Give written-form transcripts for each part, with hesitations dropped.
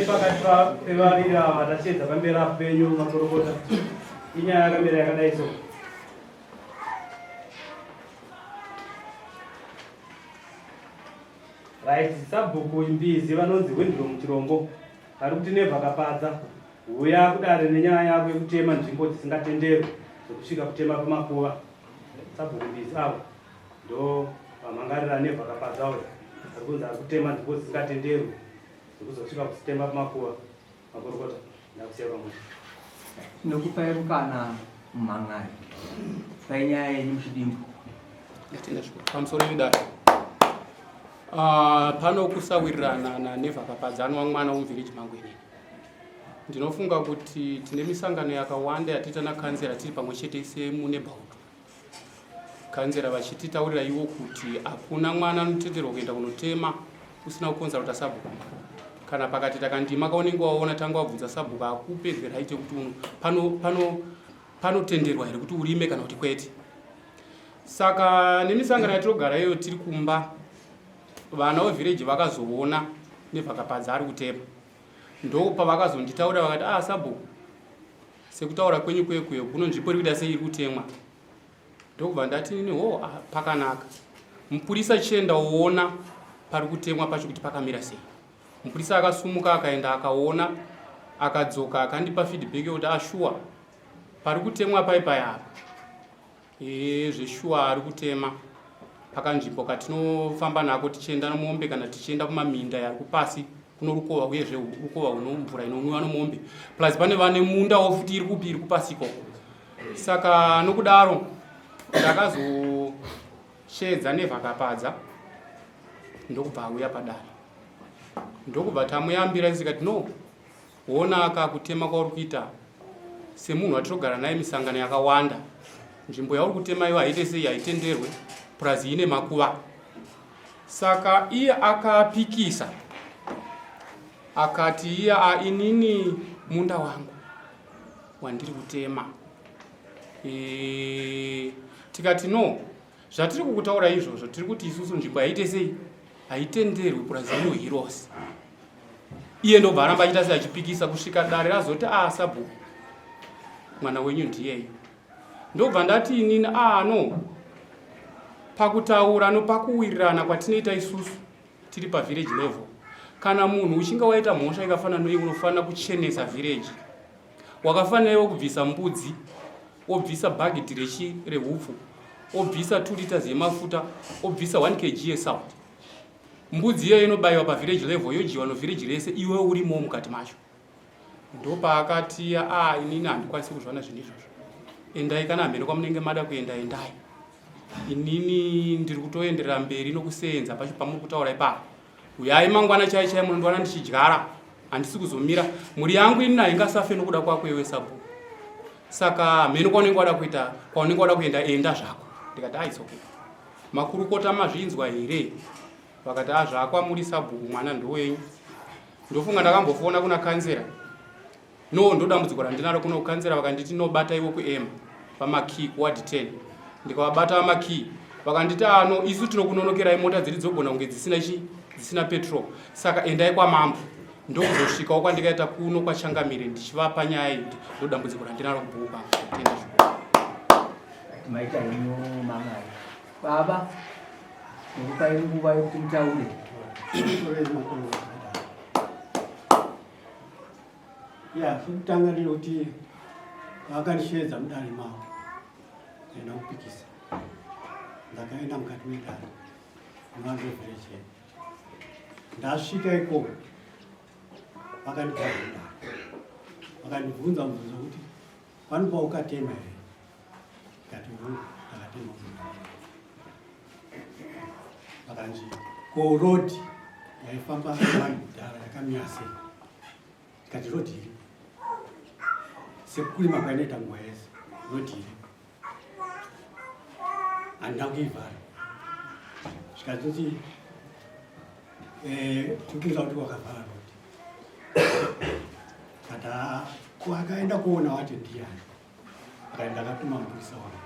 Pakati pevarira vatashedza pamberi penyu makorokota inyaya yakamira yakadai so. Right, sabhuku mbizi vanonzi wendiro muchirombo ari kuti nevhakapadza uya kudare nenyaya yako yekutema nzvimbo dzisingatenderwi zvekusvika kutema pamakuva. Sabhuku mbizi avo ndo vamhangarira nevhakapadza uya ari kunzi ari kutema nzvimbo dzisingatenderwi kuzosvika kutemba pamakuva. Makorokota ndakusiya pamwe nokupai mukana mumhan'ari painyaya yenyu muchidimbu pamusoro pedare pano kusawirirana nevhakapadza anwa mwana womuvhiriji mangwenini. Ndinofunga kuti tine misangano yakawanda yatiita nakanzera tiri pamwe chete semunebhaut. Kanzera vachititaurira ivo kuti hakuna mwana anotenderwa kuenda kunotema usina kukonza kuti asabhuku. Kana pakati takandima kaunenge waona tanga wabvunza sabhuku akupe raite kuti panotenderwa here kuti urime kana kuti kwete. Saka nemisangano yatinogara iyo tiri kumba vana vevhireji vakazoona nevhakapadza ari kutema ndo pavakazonditaura vakati sabhuku sekutaura kwenyu kwekweyo kuno nzvimbo iri kuda sei iri kutemwa. Ndokubva ndati nini pakanaka mupurisa chienda woona pari kutemwa pacho kuti pakamira sei. Mupurisa akasumuka akaenda akaona akadzoka akandipa feedback yokuti ashuwa pari kutemwa paipayapa zveshuwa ari kutema pakanzvimbo katinofamba nako tichienda nomombe kana tichienda kumaminda yari kupasi kuno rukova uyezve rukova uno mvura inomwiwa nomombe plus pane vane munda wofuti iri kupasiko. Saka nokudaro ndakazoshedza nevhakapadza ndokubva auya padare ndokubva tamuyambira isikati no wona akakutema kwauri kuita semunhu watinogara naye misangano yakawanda nzvimbo yauri kutema iwo haite sei haitenderwe plus ine makuva. Saka iye akapikisa akati iye inini munda wangu wandiri kutema. Tikati no zvatiri kukutaura izvozvo tiri kuti isusu nzvimbo haite sei haitenderwi plus ino hirosi. Iye ndobva aramba achiita sei achipikisa kusvika dare razoti sabhuku mwana wenyu ndiyeyo. Ndobva ndati inini no pakutaura nopakuwirirana kwatinoita isusu tiri pavillage level kana munhu uchinge waita mhosva ikafanana noiyi unofanira kuchenesa village. Wakafanirawo kubvisa mbudzi obvisa bhagidhi rehupfu obvisa 2 liters yemafuta obvisa 1 kg yesalt. Mbudzi iyoyo inobayiwa pavillage level yodyiwa novillage rese iwe urimo mukati macho. Ndopaakati inini handikwanisi kuzvana zvinhu izvozvo endai kana hamene kwamunenge mada kuenda endai inini ndiri kutoenderera mberi nokuseenza pacho pamuri kutaura ipapo. Uyai mangwana chai chai munondwana ndichidyara handisi kuzomira mhuri yangu inini haingasafe nokuda kwako iwe sabhuku. Saka hamene kwaunenge wada kuita kwaunenge wada kuenda enda zvako. Ndikati it's okay. Makurukota mazvinzwa here? Vakati zvako amuri sabhuku mwana ndowenyu. Ndofunga ndakambofona kuna kanzera ndodambudziko randinaro kuno kukanzera vakanditi nobata iwo kuema pamakey kuward 10 ndikavabata vamakey vakanditi isu tinokunonokerai mota dziri dzogona kunge dzisina petrol saka endai kwamambo ndokuzosvikawo kwandikaita kuno kwachangamire ndichivapa nyaya yekuti ndodambudziko randinaro kubhuka kutenda zvikuru. maita ino mang'ari baba nokupai nguva yokuti mutaure. Kutanga ndinoti vakandishedza mudare mavo enda kupikisa ndakaenda mukati medare mavevhireche ndasvika ikoko vakandibvunza vakandibvunza mubvunzo kuti panopa ukatema here ikati akanzi ko road yaifamba vanhu kudhara yakamira sei tikati road iri sekurima kwainoita nguva yese road iri handina kuivhara zvikazoti tikuuza kuti wakavhara road kata akaenda kuona wati ndiani akaenda akatuma mapurisa wavo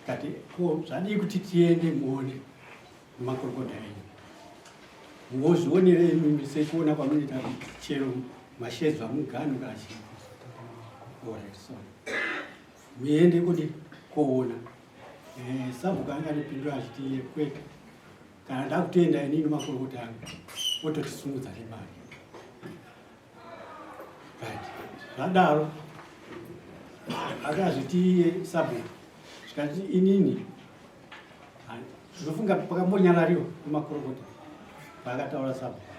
kati ko zvadii kuti tiende muone nemakorokota enyu muzvionere mimi sekuona kwamunoita chero mashedza muganu kachi so muende kuti koona sabhuka anga ndipindura achiti kwete kana ndakutenda inini makorokota angu ototisumudza nemari right zvadaro akazviti sabhuka zvikati inini zvinofunga pakambonyarariwa nemakorokota paakataura sabhuku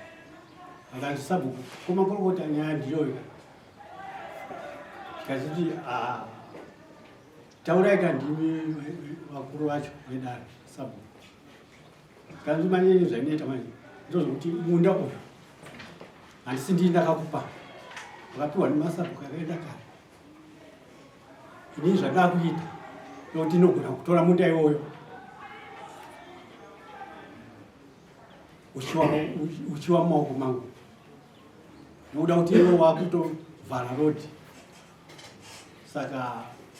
akanzi sabhuku komakorokota nyaya ndiyoyo zvikaziti taurai kandimi vakuru vacho vedare sabhuku kanzi manyeni zvainoita manje ndozvokuti munda uyu handisi ndii ndakakupa wakapiwa nemasabhuku akaenda kare inini zvadaa kuita nokuti inogona kutora munda iwoyo uchiwa mumaoko mangu nokuda kuti iwo wakutovhara road saka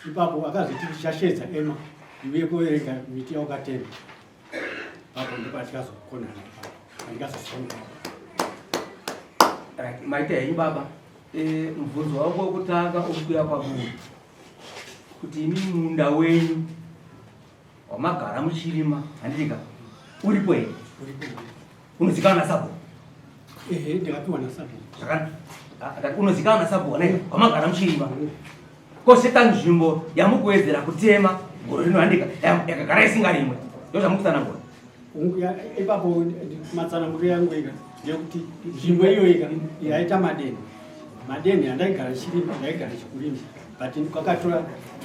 ipapo akazoti tichashedza ema iuye kuverenga miti yaukatenda papo ndipatikazokona andikazosonga maita henyu baba mubvunzo wako wokutanga ukuya pamunhu kuti imi munda wenyu wamagara muchirima handitika uripo here unozikanwa nasabhuku ndikapiwa nasabhuku unozikanwa nasabhuku nai wamagara muchirima koseta nzvimbo yamukuwedzera kutema goro rino handika yakagara isingarimwe ndozvamukutsanangura ipapo matsananguro yangu ika ndekuti nzvimbo iyoika yaita madeni handaigara chirima ndaigara chikurima but kwakatora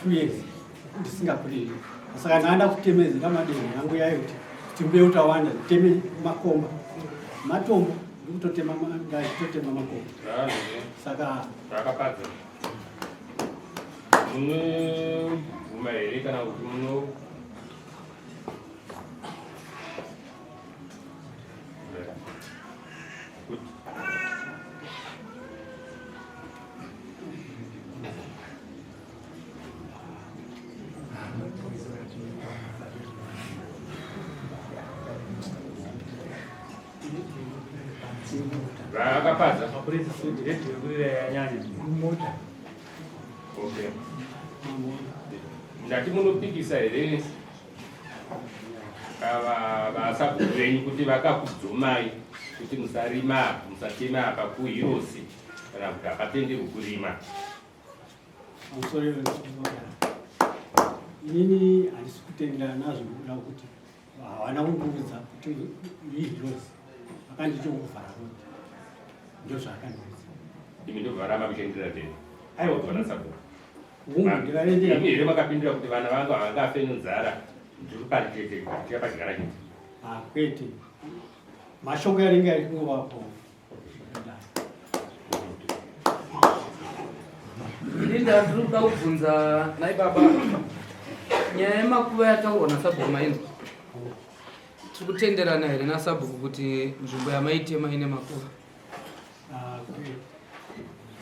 2 years ndisingakuriri saka ndaanda kutemedzera madeni yangu yayo kuti mbeu tawanda teme makomba matombo ndikutotema makomba saka zvakapadza munobvuma here kana kuti muno zvakapadza mapurisa sedirekti yekurira yanyanya mota okay ndati munopikisa here vasabhuku venyu kuti vakakudzomai kuti musarima musatema apa kuhirosi kana kuti akatenderwa kurima inini handisi kutendera nazvo nokuda kuti havana kundiudza kuti ihirosi akandichokuvhara kuti ndozvaakandiudza imi ndobvara makushandira teni aiwadzona sabhuku ndikaendera imi here makapindura kuti vana vangu havangafe nenzara ndiri pari chete tichapadyara chete kwete mashoko yaringe arikungovapo ini ndandiri kuda kubvunza nai baba nyaya yemakuva yataurwa nasabhuku mainzwa tiri kutenderana here nasabhuku kuti nzvimbo yamaitema ine makuva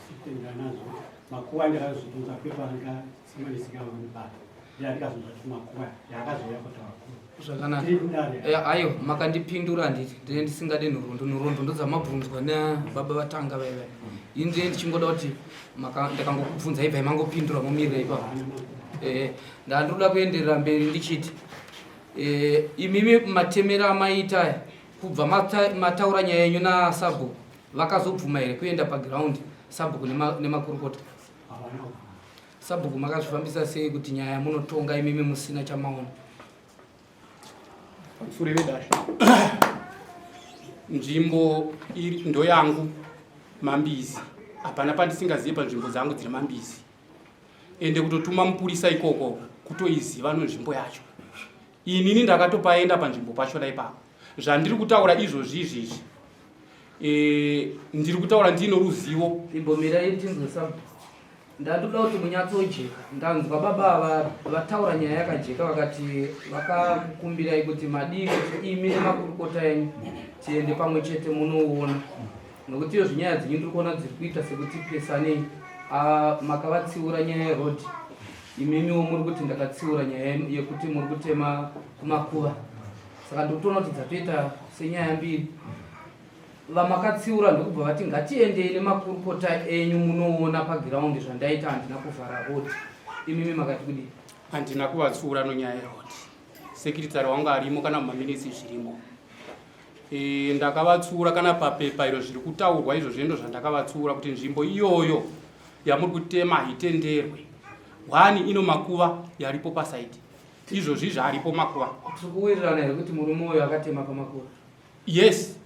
sitendera nazvo makuva ndakazvibvunza pepa rikasimanisikavamubato ndikazvibva kuti makuva yaakazouya kuti vakuru zvakanaka ayo makandipindura nditi ndine ndisingade nhoroondo ndodzamabvunzwa nababa vatanga vaiva ini ndine ndichingoda kuti ndakangokubvunza ibva imangopindura mumirira ipapo ndandiroda kuenderera mberi ndichiti imimi matemero amaita aya kubva mataura nyaya yenyu nasabhuku vakazobvuma here kuenda pagiraundi sabhuku nemakurukota sabhuku makazvifambisa sei kuti nyaya yamunotonga imimi musina chamaona pamsure vedasha nzvimbo iri ndo yangu mambizi hapana pandisingazive panzvimbo dzangu dziri mambizi ende kutotuma mupurisa ikoko kutoiziva nonzvimbo yacho inini ndakatopaenda panzvimbo pacho daipapo zvandiri kutaura izvozvi ndiri kutaura ndino ruzivo. Imbomirai tinzwe sabu. Ndatoda kuti munyatsojeka. Ndanzwa baba vataura nyaya yakajeka vakati vakakumbirai kuti madii kuti imi nemakurukota enyu tiende pamwe chete munoona. Nokuti iyo zvinyaya dzenyu ndiri kuona dziri kuita sekuti pesanei. Makavatsiura nyaya yerodhi. Imimiwo muri kuti ndakatsiura nyaya yekuti muri kutema Kumakuva. Saka ndikutoona kuti dzatoita senyaya mbiri. Vamakatsiura ndokubva vati ngatiendei nemakurukota enyu munoona pagiraundi zvandaita handina kuvhara rodhi. Imimi makati kudii? Handina kuvatsiura nonyaya yerodhi. Sekiritari wangu arimo kana mumaminitsi zvirimo. Ndakavatsiura kana papepa iro zviri kutaurwa izvozvo ndo zvandakavatsiura kuti nzvimbo iyoyo yamuri kutema haitenderwe. Vane ino makuva yaripo pasaiti. Izvozvi zvaripo makuva. Tikuwirirana here kuti murume uyo akatema paMakuva? Yes.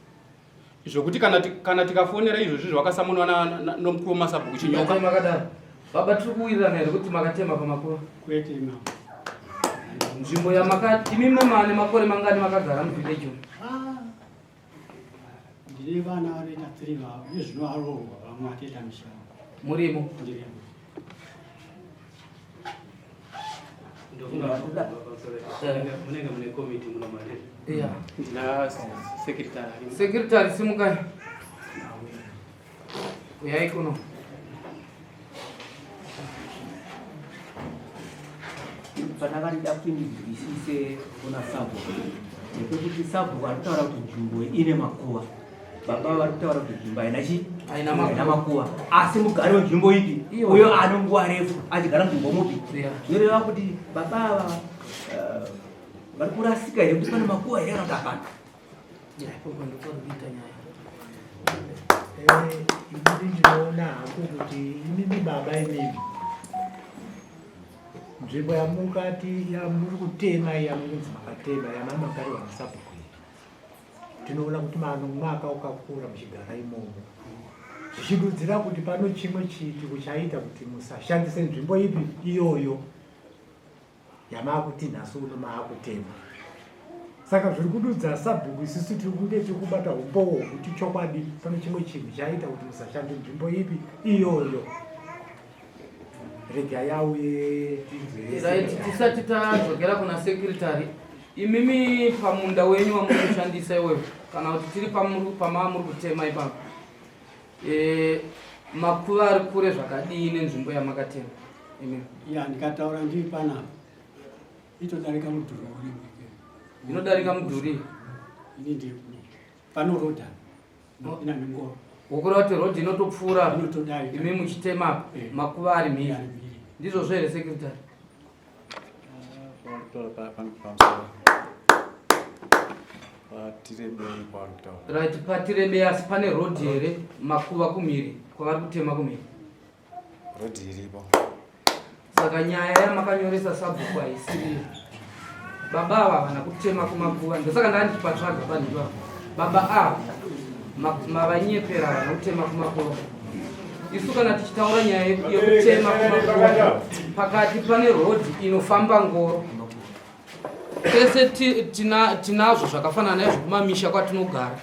Zvokuti kana tikafonera izvozvi zvakasamunwa nomukuru wemasabhuku chinyoka. Makadaro. Baba tikuwirirana here kuti makatema paMakuva? Kwete ino. Nzvimbo yamakati imimi mane makore mangani makagara muvillage umu? Ndine vana vanoita 3 vavo. Izvino arohwa vamwe vatoita mishando. Murimo? Ndirimo. Munenge mune komiti muno mari. Iya. Ndina sekiritari. Sekiritari simukai. Uyai kuno. Panakarida kuti ndibvisise kuna sabhuku nekuti sabhuku arikutaura kuti nzvimbo ine makuva, baba vari kutaura kuti nzvimbo haina makuva, asi mugari wenzvimbo ipi uyo ano nguva refu achigara nzvimbo mupi. Zvoreva kuti baba ava vari kurasika here kuti pane makuva here kana kuti hapana. Inini ndinoona hangu kuti imimi baba imimi nzvimbo yamukati yamuri kutema yamunzi makatema yamamagari vamusabhuku tinoona kuti mwaka wakakura muchigara imomo zvichidudzira kuti pano chimwe chiitiko chaita kuti musashandise nzvimbo ipi iyoyo yamakuti nhasi uno maakutema. Saka zviri kududza sabhuku isusu tiri kude tikubata umbowo kuti chokwadi pano chimwe chinhu chaita kuti musashande nzvimbo ipi iyoyo. Rega yauye tisati tadzokera kuna sekiritari. Imimi pamunda wenyu wamunoshandisa iwewe kana kuti tiri pamamuri kutema ipapo, makuva ari kure zvakadii nenzvimbo yamakatema? Ya ndikataura ndiri panapa itodarika mudhuri uri. Inodarika mudhuri? Ini ndiri pano rodha. Ina ngoro. Wokureva kuti rodhi inotopfuura imi muchitema makuva ari mhiri. Ndizvozvo here sekiritari? Right, patirebei asi pane rodhi here makuva kumhiri kwavari kutema kumhiri? Rodhi iripo. Saka nyaya yamakanyoresa sabhuku haisiri baba ava havana kutema kumakuva. Ndosaka ndandipatsvaga panhiva baba ava mavanyepera havana kutema kumakuva. Isu kana tichitaura nyaya yekutema kumakuva, pakati pane rodhi inofamba ngoro. Tese tinazvo zvakafanana naizvo kumamisha kwatinogara.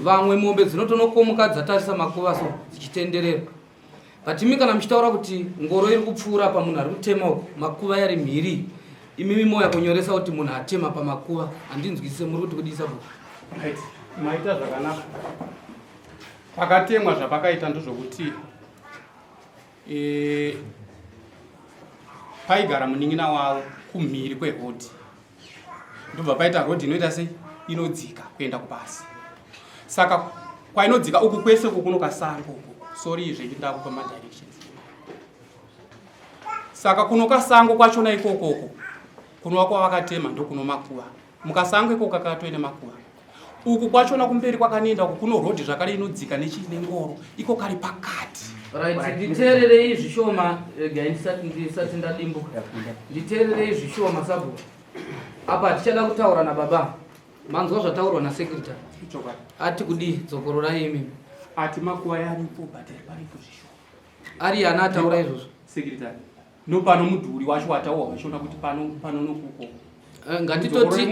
Vamwe mombe dzinotonokomuka dzatarisa makuva so dzichitenderera. Patimi kana muchitaura kuti ngoro iri kupfuura pamunhu ari kutema makuva yari mhiri, imimi moya kunyoresa kuti munhu atema pamakuva. Handinzwisise muri kuti kudisa bhuku. Right. Maita zvakanaka. Pakatemwa zvapakaita ndozvokuti paigara munin'ina wavo kumhiri kwerodhi. Ndobva paita rodhi inoita sei? Inodzika kuenda kupasi. Saka kwainodzika uku kwese uku kuno kasango uku. Sorry izve ndakupa madirections. Saka kuno kasango kwachona ikokoko kunova kwavakatema ndokuno makuva. Mukasango ikoko kakatoine makuva. Uku kwachona kumberi kwakanenda uku kuno rodhi zvakare inodzika nechinengoro. Iko kari pakati. Right, nditeererei zvishoma ndisati ndadimbuka. Nditeererei zvishoma sabhuku. Apa tichada kutaura nababa. Manzwa zvataurwa nasekiritari. Ati kudii dzokororai imi? Ati makuva yaripo but paripo zvishoma. Ari ana ataura izvozvo? Sekiritari. No pano mudhuri wacho wataurwa wachona kuti pano nokuko. ngatitoti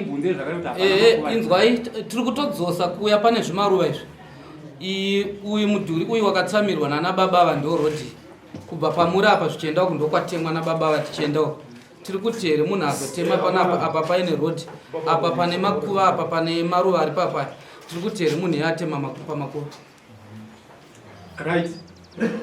inzwai tiri kutodzosa kuya pane zvimaruva izvi uyu mudhuri uyu wakatsamirwa nana baba ava ndo rodhi kubva pamuri apa zvichienda uku ndokwatemwa nababa ava tichienda uku tiri kuti here munhu azotema panapa apa paine rodhi apa pane makuva apa pane maruva ari papaya tiri kuti here munhu yatema makuva right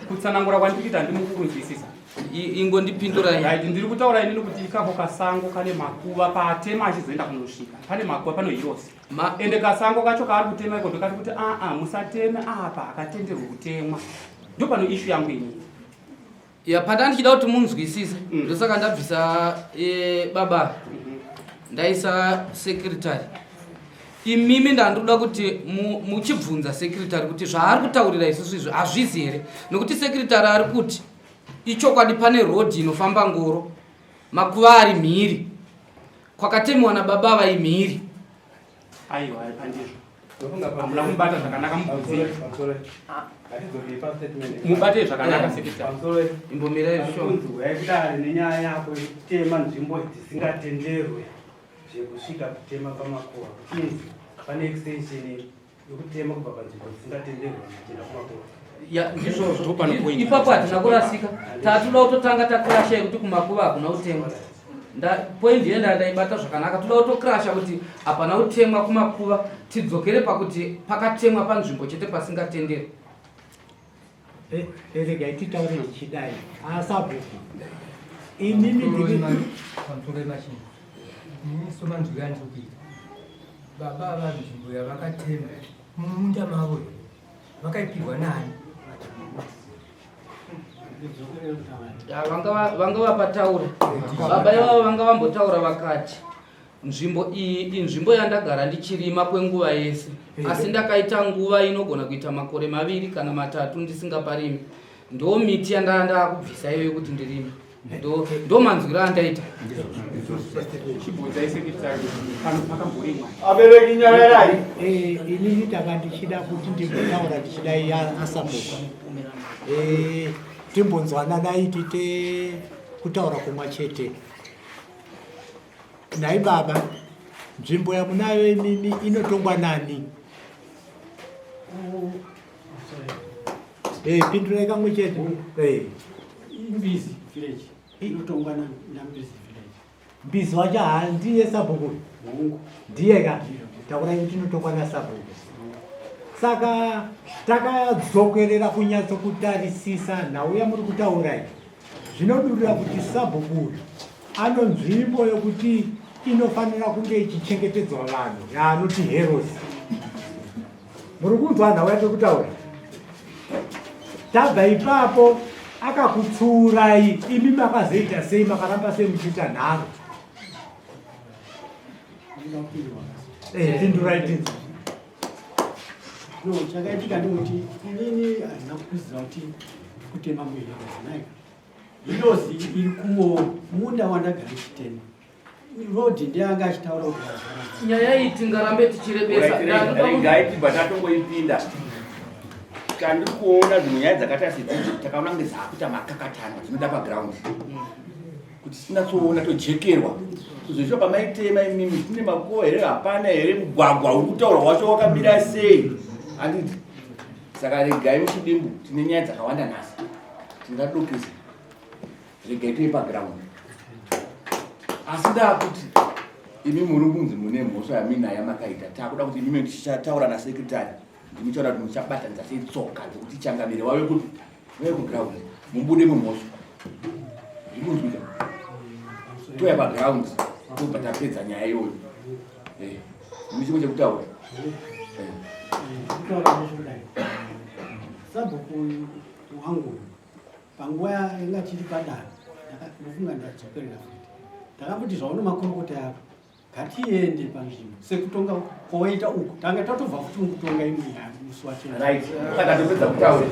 kutsanangura kwandikuita ndimukunzwisisa ingondipindurai ndiri kutaura inini kuti ikapo kasango kane makuva paatema achizoenda kunosvika pane makuva panohirosi ende kasango kacho kaari kutema iko ndokati kuti musateme apa akatenderwa kutemwa ndo pano ishu yangu inini pana ndichida kuti munzwisise ndosaka ndabvisa baba ndaisa sekretary imimi ndandoda kuti muchibvunza sekretary kuti zvaari kutaurira isusu izvi hazvizi here nokuti sekretary ari kuti ichokwadi pane rodhi inofamba ngoro makuva ari mhiri kwakatemewa nababa ava imhiri aiwa pandizvo amuna kumubata zvakanaka mubate zvakanaka sekretary imbomirai zvishonzwaikudare nenyaya yako yekutema nzvimbo dzisingatenderwe zvekusvika kutema pamakuva kuchinzi pane extension yokutema kubva panzvimbo dzisingatenderwe kuenda kumakuva ipapo hatina kurasika tatoda kutotanga takrasha yekuti kumakuva hakuna kutemwa poindi yenda ndaibata zvakanaka toda kutokrasha kuti hapana kutemwa kumakuva tidzokere pakuti pakatemwa panzvimbo chete pasingatendere regai titaure ichidai asabhuku imimi baba vanzvimbo yavakatema mumunda mavo vakaipirwa nani vanga vapataura baba ivavo vanga vambotaura vakati nzvimbo iyi inzvimbo yandagara ndichirima kwenguva yese asi ndakaita nguva inogona kuita makore 2 kana 3 ndisingaparimi ndo miti yandanda kubvisa iyoyo kuti ndirime ndo manzwiro andaita abereki nyararai inini tanga ndichida kuti ndimbotaura ndichidai asamuka timbonzwana dai tite kutaura kumwa chete nai baba nzvimbo yamunayo imimi inotongwa nani pindurai kamwe chete Mbizi village inotongwa na Mbizi village. Mbizi wacha ndiye sabhuku Mungu ndiye ka takurai kuti inotongwa na sabhuku saka takadzokerera kunyatso kutarisisa nhauya muri kutaurai zvinodurira kuti sabhuku ano nzvimbo yokuti inofanira kunge ichichengetedzwa vanhu yaanoti heroes muri kunzwa nhauya tokutaura tabva ipapo akakutsuurai imi makazoita sei makaramba sei muchiita nharo pindurai tinzi no chakaitika ndekuti inini hazina kuziva kuti kutema muhirozinaika hirozi iri kumo munda wandagara chitema rodhi ndeyanga achitaura kuti nyaya iyi tingarambe tichirebesa ngaitibva tatongoipinda kandi kuona dzimwe nyaya dzakaita sedzidzi takaona kunge dzaakuita makakatano dzinoda pagiraundi kuti tinatsoona tojekerwa kuzosvika pamaitema imimi tine makuva here hapana here mugwagwa uri kutaura wacho wakamira sei handiti saka regai muchidimbu tine nyaya dzakawanda nhasi tingadokisa regai toi pagiraundi asi ndakuti imi muri kunzi mune mhosva yaminayo makaita takuda kuti imimi tichataura nasekretari ndimuchaura kuti muchabatanidza sei tsoka dzekuti changamire wave kuti vekugiraundi mubude mumhosva zvikunzwika toya pagiraundi tobva tapedza nyaya iyoyo ine chimwe chekutaura kutaura nezvodai sabhuku wangu panguva yanga chiri padare ndofunga ndachokerera futi ndakamboti zvaona makorokota yako ngatiende panzvimbo sekutonga kwawaita uku tanga tatobva futi mukutonga imwe muswatapedza kutaura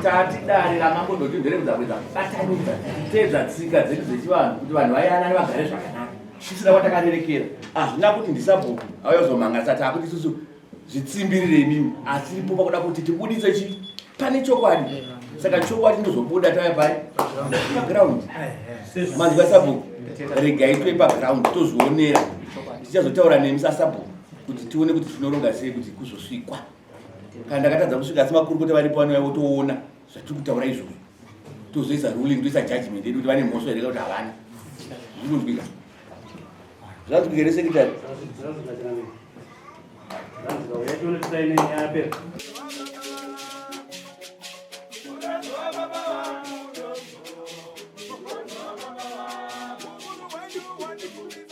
tati dare ramambondoti nderekudza kuedza kubatanidza teedza tsika dzedu dzechivanhu kuti vanhu vayanani vagare zvakanaka tisina kwatakarerekera hazvina kuti ndisabhuku auyozomhanga sati akuti isusu zvitsimbirire imimi asi ripo pakuda kuti tibudise chi pane chokwadi saka chokwadi ndozobuda tauya pai pagiraundi manzi vasabhuku regai toi pagiraundi tozvionera tichazotaura nemisasabhu kuti tione kuti tinoronga sei kuti kuzosvikwa. Kana ndakatadza kusvika asi makurukota varipo vanouya votoona zvatiri kutaura izvozvo. Tozoisa ruling, toisa judgment yedu kuti vane mhosva here kuti havana. Zvinonzwika. Zvanzwika here sekretary? Zvanzwika uya tione tisaine nyaya yapera. Thank you.